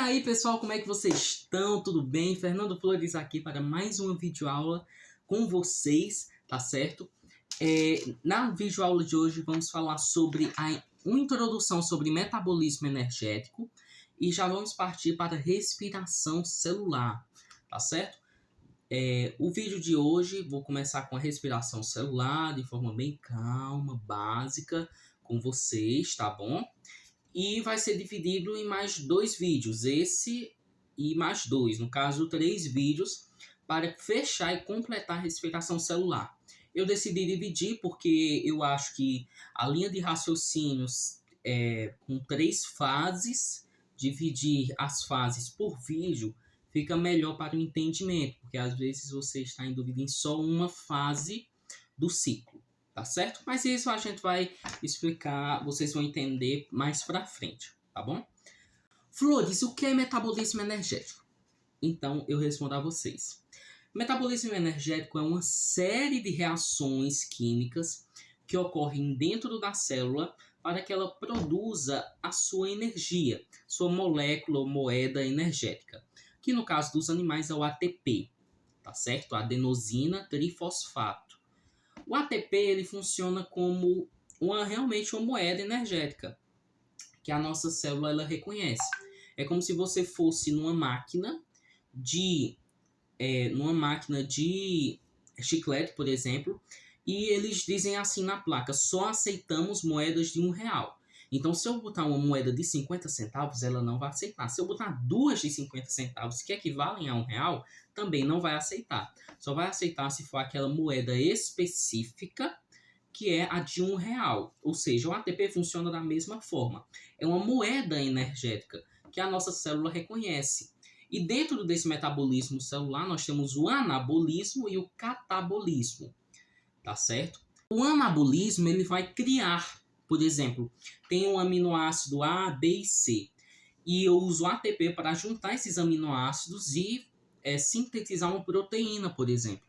aí, pessoal, como é que vocês estão? Tudo bem? Fernando Flores aqui para mais uma videoaula com vocês, tá certo? Na videoaula de hoje vamos falar sobre uma introdução sobre metabolismo energético e já vamos partir para respiração celular, tá certo? O vídeo de hoje vou começar com a respiração celular de forma bem calma, básica, com vocês, tá bom? E vai ser dividido em mais 2 vídeos, esse e mais 2, no caso 3 vídeos, para fechar e completar a respiração celular. Eu decidi dividir porque eu acho que a linha de raciocínios com 3 fases, dividir as fases por vídeo, fica melhor para o entendimento, porque às vezes você está em dúvida em só uma fase do ciclo. Tá certo? Mas isso a gente vai explicar, vocês vão entender mais pra frente, tá bom? Flores, o que é metabolismo energético? Então, eu respondo a vocês. Metabolismo energético é uma série de reações químicas que ocorrem dentro da célula para que ela produza a sua energia, sua molécula ou moeda energética, que no caso dos animais é o ATP, tá certo? Adenosina trifosfato. O ATP ele funciona como realmente uma moeda energética que a nossa célula ela reconhece. É como se você fosse numa máquina de chiclete, por exemplo, e eles dizem assim na placa: só aceitamos moedas de R$1. Então, se eu botar uma moeda de 50 centavos, ela não vai aceitar. Se eu botar 2 de 50 centavos, que equivalem a R$1, também não vai aceitar. Só vai aceitar se for aquela moeda específica, que é a de R$1. Ou seja, o ATP funciona da mesma forma. É uma moeda energética que a nossa célula reconhece. E dentro desse metabolismo celular, nós temos o anabolismo e o catabolismo. Tá certo? O anabolismo ele vai criar, por exemplo, tem um aminoácido A, B e C. E eu uso o ATP para juntar esses aminoácidos e sintetizar uma proteína, por exemplo.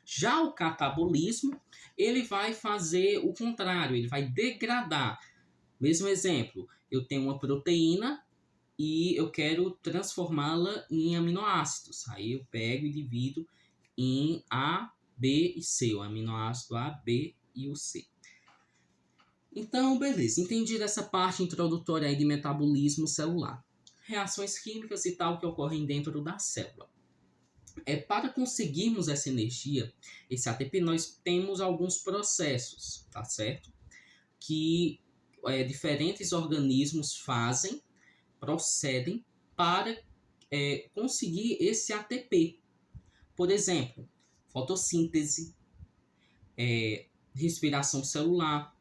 Já o catabolismo, ele vai fazer o contrário, ele vai degradar. Mesmo exemplo, eu tenho uma proteína e eu quero transformá-la em aminoácidos. Aí eu pego e divido em A, B e C, o aminoácido A, B e o C. Então, beleza, entendi essa parte introdutória aí de metabolismo celular. Reações químicas e tal que ocorrem dentro da célula. Para conseguirmos essa energia, esse ATP, nós temos alguns processos, tá certo? Que diferentes organismos procedem para conseguir esse ATP. Por exemplo, fotossíntese, respiração celular.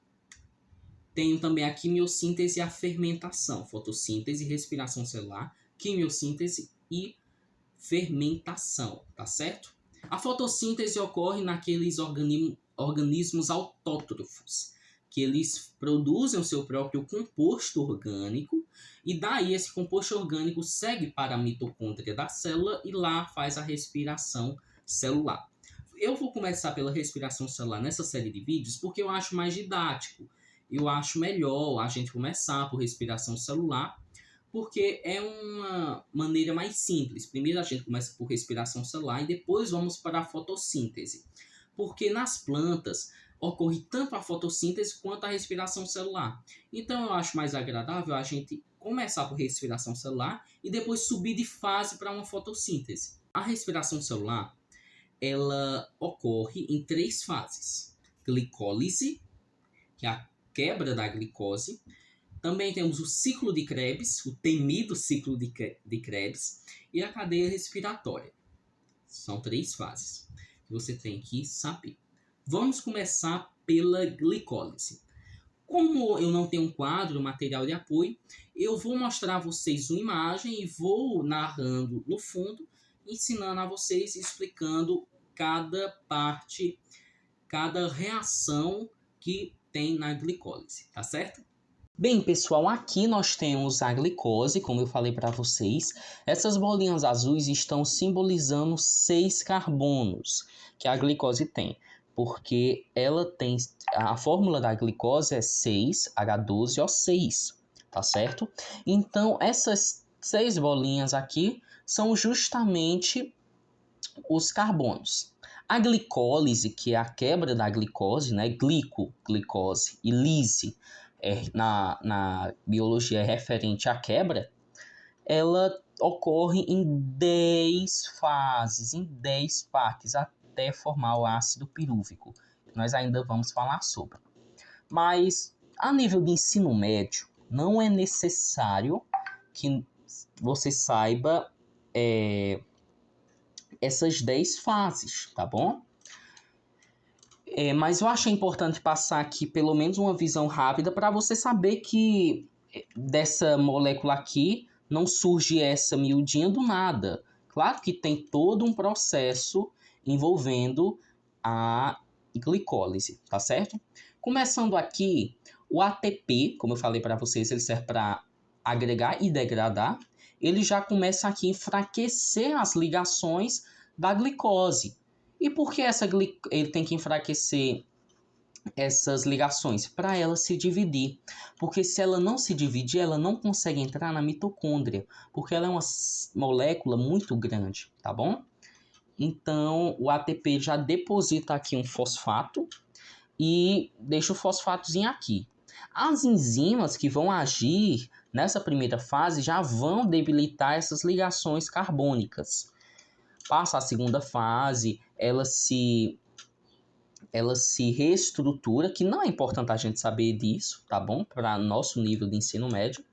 Tenho também a quimiossíntese e a fermentação. Fotossíntese, respiração celular, quimiossíntese e fermentação, tá certo? A fotossíntese ocorre naqueles organismos autótrofos, que eles produzem o seu próprio composto orgânico, e daí esse composto orgânico segue para a mitocôndria da célula e lá faz a respiração celular. Eu vou começar pela respiração celular nessa série de vídeos porque eu acho mais didático. Eu acho melhor a gente começar por respiração celular, porque é uma maneira mais simples. Primeiro a gente começa por respiração celular e depois vamos para a fotossíntese. Porque nas plantas ocorre tanto a fotossíntese quanto a respiração celular. Então eu acho mais agradável a gente começar por respiração celular e depois subir de fase para uma fotossíntese. A respiração celular, ela ocorre em 3 fases. Glicólise, que é a quebra da glicose. Também temos o ciclo de Krebs, o temido ciclo de Krebs, e a cadeia respiratória. São 3 fases que você tem que saber. Vamos começar pela glicólise. Como eu não tenho um quadro, material de apoio, eu vou mostrar a vocês uma imagem e vou narrando no fundo, ensinando a vocês, explicando cada parte, cada reação que tem na glicólise, tá certo? Bem, pessoal, aqui nós temos a glicose, como eu falei para vocês. Essas bolinhas azuis estão simbolizando 6 carbonos que a glicose tem, porque ela tem a fórmula da glicose é 6H12O6, tá certo? Então, essas 6 bolinhas aqui são justamente os carbonos. A glicólise, que é a quebra da glicose, né? Glicose e lise, na biologia é referente à quebra, ela ocorre em 10 fases, em 10 partes, até formar o ácido pirúvico. Nós ainda vamos falar sobre. Mas, a nível de ensino médio, não é necessário que você saiba essas 10 fases, tá bom? Mas eu achei importante passar aqui pelo menos uma visão rápida para você saber que dessa molécula aqui não surge essa miudinha do nada. Claro que tem todo um processo envolvendo a glicólise, tá certo? Começando aqui, o ATP, como eu falei para vocês, ele serve para agregar e degradar. Ele já começa aqui a enfraquecer as ligações da glicose. E por que ele tem que enfraquecer essas ligações? Para ela se dividir. Porque se ela não se dividir, ela não consegue entrar na mitocôndria. Porque ela é uma molécula muito grande, tá bom? Então, o ATP já deposita aqui um fosfato e deixa o fosfatozinho aqui. As enzimas que vão agir nessa primeira fase já vão debilitar essas ligações carbônicas. Passa a segunda fase, ela se reestrutura, que não é importante a gente saber disso, tá bom? Para nosso nível de ensino médio.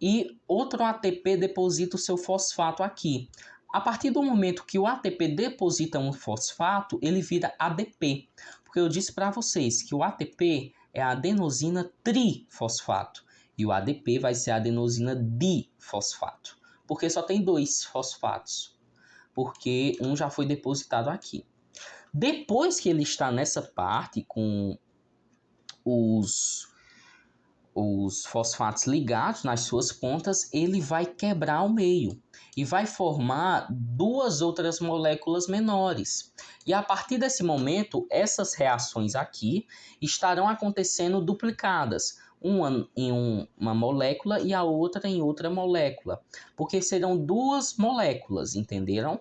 E outro ATP deposita o seu fosfato aqui. A partir do momento que o ATP deposita um fosfato, ele vira ADP. Porque eu disse para vocês que o ATP é a adenosina trifosfato. E o ADP vai ser a adenosina difosfato. Porque só tem 2 fosfatos. Porque um já foi depositado aqui. Depois que ele está nessa parte com os fosfatos ligados nas suas pontas, ele vai quebrar ao meio e vai formar 2 outras moléculas menores. E a partir desse momento, essas reações aqui estarão acontecendo duplicadas. Uma em uma molécula e a outra em outra molécula. Porque serão 2 moléculas, entenderam?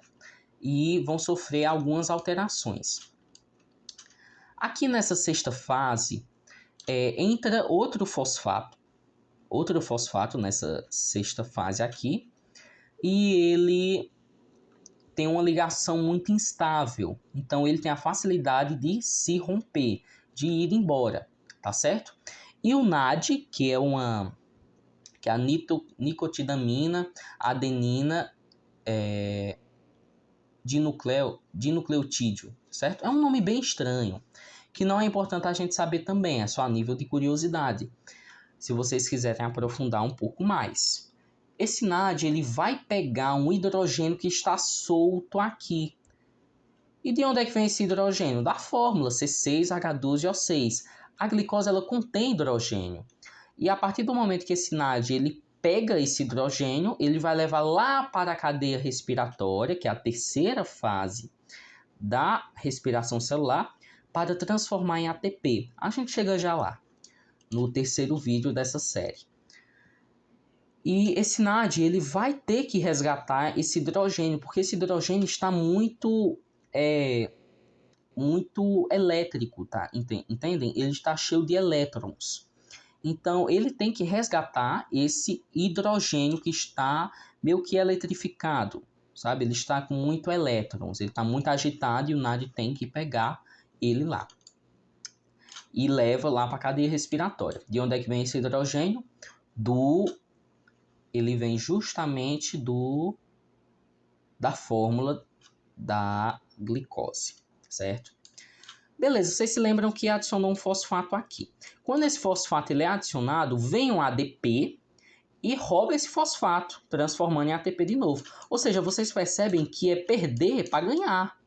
E vão sofrer algumas alterações. Aqui nessa sexta fase, entra outro fosfato nessa sexta fase aqui, e ele tem uma ligação muito instável, então ele tem a facilidade de se romper, de ir embora, tá certo? E o NAD, que é a nicotidamina, adenina, dinucleotídeo, certo? É um nome bem estranho, que não é importante a gente saber também, é só a nível de curiosidade, se vocês quiserem aprofundar um pouco mais. Esse NAD ele vai pegar um hidrogênio que está solto aqui. E de onde é que vem esse hidrogênio? Da fórmula C6H12O6. A glicose ela contém hidrogênio. E a partir do momento que esse NAD ele pega esse hidrogênio, ele vai levar lá para a cadeia respiratória, que é a terceira fase da respiração celular, para transformar em ATP. A gente chega já lá, no terceiro vídeo dessa série. E esse NAD ele vai ter que resgatar esse hidrogênio, porque esse hidrogênio está muito elétrico, tá? Entendem? Ele está cheio de elétrons. Então, ele tem que resgatar esse hidrogênio que está meio que eletrificado, sabe? Ele está com muito elétrons, ele está muito agitado e o NAD tem que pegar ele lá. E leva lá para a cadeia respiratória. De onde é que vem esse hidrogênio? Ele vem justamente da fórmula da glicose, certo? Beleza, vocês se lembram que adicionou um fosfato aqui. Quando esse fosfato ele é adicionado, vem um ADP e rouba esse fosfato, transformando em ATP de novo. Ou seja, vocês percebem que é perder para ganhar,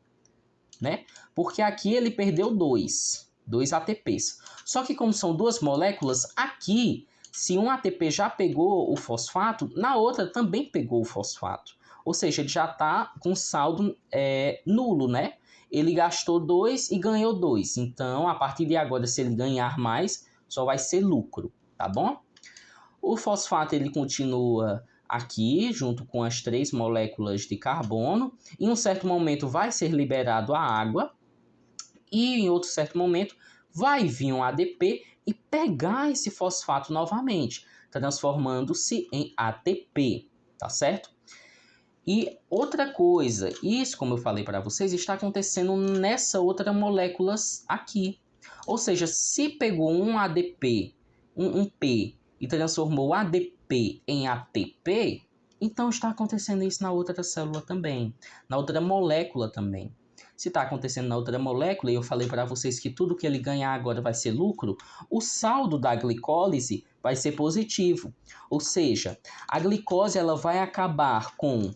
né? Porque aqui ele perdeu 2 ATPs. Só que como são 2 moléculas, aqui, se um ATP já pegou o fosfato, na outra também pegou o fosfato. Ou seja, ele já está com saldo nulo, né? Ele gastou 2 e ganhou 2. Então, a partir de agora, se ele ganhar mais, só vai ser lucro, tá bom? O fosfato ele continua aqui, junto com as 3 moléculas de carbono. Em um certo momento vai ser liberado a água e em outro certo momento vai vir um ADP e pegar esse fosfato novamente, transformando-se em ATP, tá certo? E outra coisa, isso, como eu falei para vocês, está acontecendo nessa outra molécula aqui. Ou seja, se pegou um ADP, um P, e transformou o ADP em ATP, então está acontecendo isso na outra célula também, na outra molécula também. Se está acontecendo na outra molécula, e eu falei para vocês que tudo que ele ganhar agora vai ser lucro, o saldo da glicólise vai ser positivo. Ou seja, a glicose ela vai acabar com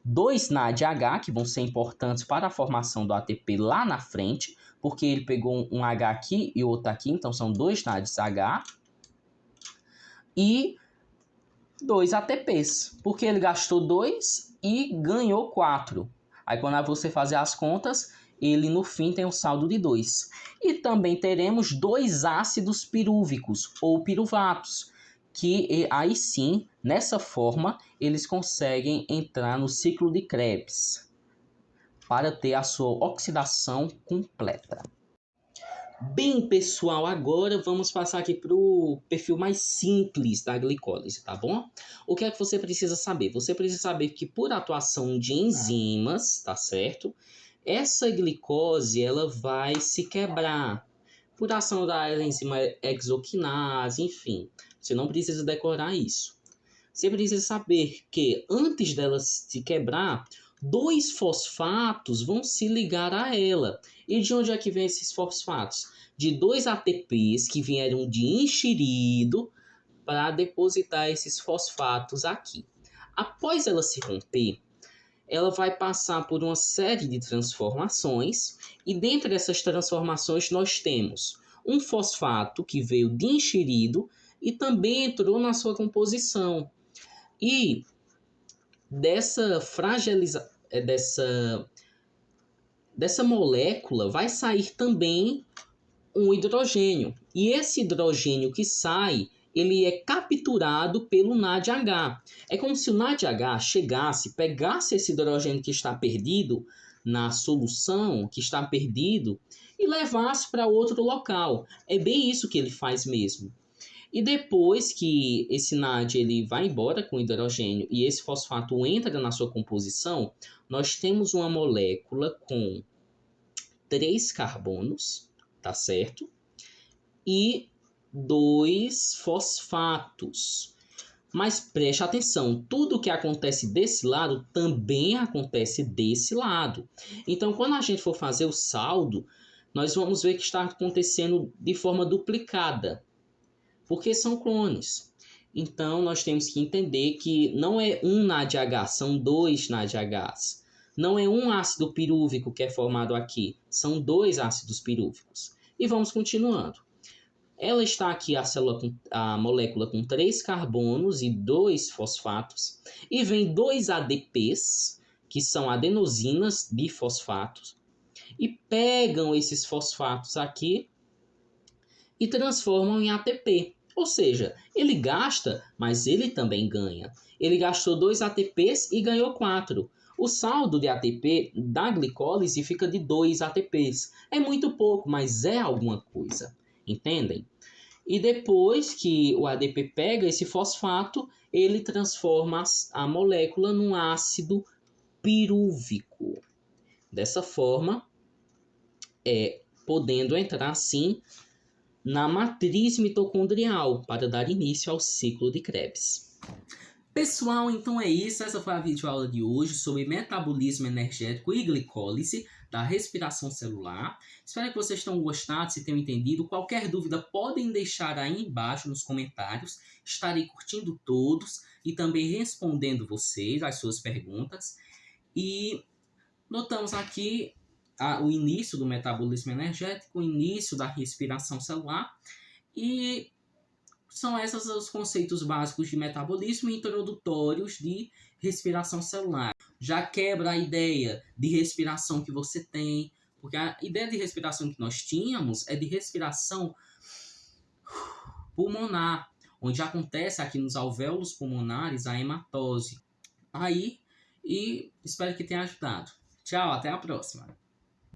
2 NADH, que vão ser importantes para a formação do ATP lá na frente, porque ele pegou um H aqui e outro aqui, então são 2 NADH, e 2 ATPs, porque ele gastou 2 e ganhou 4. Aí quando você fazer as contas, ele no fim tem um saldo de 2. E também teremos 2 ácidos pirúvicos ou piruvatos, que aí sim, nessa forma, eles conseguem entrar no ciclo de Krebs para ter a sua oxidação completa. Bem, pessoal, agora vamos passar aqui para o perfil mais simples da glicólise, tá bom? O que é que você precisa saber? Você precisa saber que por atuação de enzimas, tá certo? Essa glicose, ela vai se quebrar por ação da enzima hexoquinase, enfim. Você não precisa decorar isso. Você precisa saber que antes dela se quebrar, 2 fosfatos vão se ligar a ela. E de onde é que vem esses fosfatos? De 2 ATPs que vieram de enxerido para depositar esses fosfatos aqui. Após ela se romper, ela vai passar por uma série de transformações, e dentre essas transformações nós temos um fosfato que veio de enxerido e também entrou na sua composição. E dessa dessa molécula vai sair também um hidrogênio. E esse hidrogênio que sai, ele é capturado pelo NADH. É como se o NADH chegasse, pegasse esse hidrogênio que está perdido na solução, que está perdido, e levasse para outro local. É bem isso que ele faz mesmo. E depois que esse NAD ele vai embora com o hidrogênio e esse fosfato entra na sua composição, nós temos uma molécula com 3 carbonos, tá certo? E 2 fosfatos. Mas preste atenção, tudo que acontece desse lado também acontece desse lado. Então, quando a gente for fazer o saldo, nós vamos ver que está acontecendo de forma duplicada, porque são clones. Então, nós temos que entender que não é um NADH, são 2 NADHs. Não é um ácido pirúvico que é formado aqui, são 2 ácidos pirúvicos. E vamos continuando. Ela está aqui, a molécula com 3 carbonos e 2 fosfatos. E vem 2 ADPs, que são adenosinas bifosfatos. E pegam esses fosfatos aqui e transformam em ATP. Ou seja, ele gasta, mas ele também ganha. Ele gastou 2 ATPs e ganhou 4. O saldo de ATP da glicólise fica de 2 ATPs. É muito pouco, mas é alguma coisa. Entendem? E depois que o ADP pega esse fosfato, ele transforma a molécula num ácido pirúvico. Dessa forma, podendo entrar, assim, na matriz mitocondrial para dar início ao ciclo de Krebs. Pessoal, então é isso. Essa foi a videoaula de hoje sobre metabolismo energético e glicólise da respiração celular. Espero que vocês tenham gostado, se tenham entendido. Qualquer dúvida podem deixar aí embaixo nos comentários. Estarei curtindo todos e também respondendo vocês, as suas perguntas. E notamos aqui o início do metabolismo energético, o início da respiração celular, e são esses os conceitos básicos de metabolismo e introdutórios de respiração celular. Já quebra a ideia de respiração que você tem, porque a ideia de respiração que nós tínhamos é de respiração pulmonar, onde acontece aqui nos alvéolos pulmonares a hematose. Aí, e espero que tenha ajudado. Tchau, até a próxima.